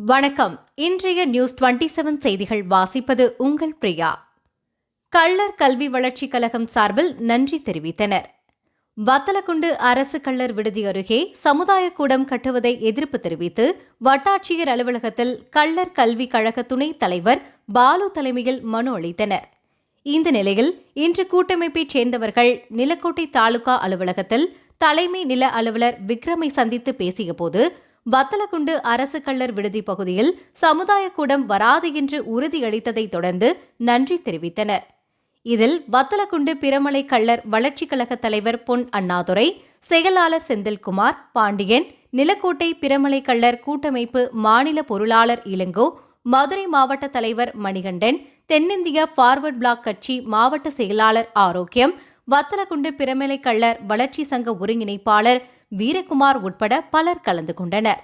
வணக்கம். இன்றைய நியூஸ் 27 செய்திகள் வாசிப்பது உங்கள் பிரியா. கள்ளர் கல்வி வளர்ச்சிக் கழகம் சார்பில் நன்றி தெரிவித்தனர். வத்தலக்குண்டு அரசு கள்ளர் விடுதி அருகே சமுதாய கூடம் கட்டுவதை எதிர்ப்பு தெரிவித்து வட்டாட்சியர் அலுவலகத்தில் கள்ளர் கல்வி கழக துணைத் தலைவர் பாலு தலைமையில் மனு அளித்தனர். இந்த நிலையில் இன்று கூட்டமைப்பைச் சேர்ந்தவர்கள் நிலக்கோட்டை தாலுகா அலுவலகத்தில் தலைமை நில அலுவலர் விக்ரமை சந்தித்து பேசியபோது, வத்தலக்குண்டு அரசு கள்ளர் விடுதி பகுதியில் சமுதாய கூடம் வராது என்று உறுதியளித்ததைத் தொடர்ந்து நன்றி தெரிவித்தனர். இதில் வத்தலக்குண்டு பிரமலை கள்ளர் வளர்ச்சிக் கழக தலைவர் பொன் அண்ணாதுரை, செயலாளர் செந்தில்குமார் பாண்டியன், நிலக்கோட்டை பிரமலை கள்ளர் கூட்டமைப்பு மாநில பொருளாளர் இளங்கோ, மதுரை மாவட்ட தலைவர் மணிகண்டன், தென்னிந்திய பார்வர்ட் பிளாக் கட்சி மாவட்ட செயலாளர் ஆரோக்கியம், வத்தலக்குண்டு பிரமலை கள்ளர் வளர்ச்சி சங்க ஒருங்கிணைப்பாளர் வீரகுமார் உட்பட பலர் கலந்து கொண்டனர்.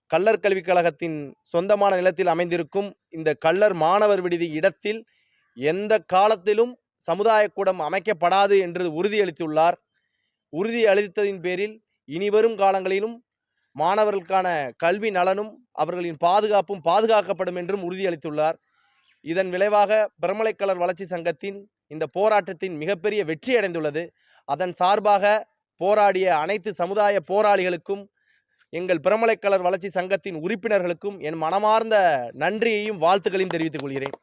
கள்ளர் கல்விக் கழகத்தின் சொந்தமான நிலத்தில் அமைந்திருக்கும் இந்த கள்ளர் மாணவர் விடுதி இடத்தில் எந்த காலத்திலும் சமுதாய கூடம் அமைக்கப்படாது என்று உறுதியளித்துள்ளார். உறுதியளித்ததின் பேரில் இனிவரும் காலங்களிலும் மாணவர்களுக்கான கல்வி நலனும் அவர்களின் பாதுகாப்பும் பாதுகாக்கப்படும் என்றும் உறுதியளித்துள்ளார். இதன் விளைவாக பிரமலை கள்ளர் வளர்ச்சி சங்கத்தின் இந்த போராட்டத்தின் மிகப்பெரிய வெற்றி அடைந்துள்ளது. அதன் சார்பாக போராடிய அனைத்து சமுதாய போராளிகளுக்கும், எங்கள் பிரமலை கள்ளர் வளர்ச்சி சங்கத்தின் உறுப்பினர்களுக்கும் என் மனமார்ந்த நன்றியையும் வாழ்த்துக்களையும் தெரிவித்துக் கொள்கிறேன்.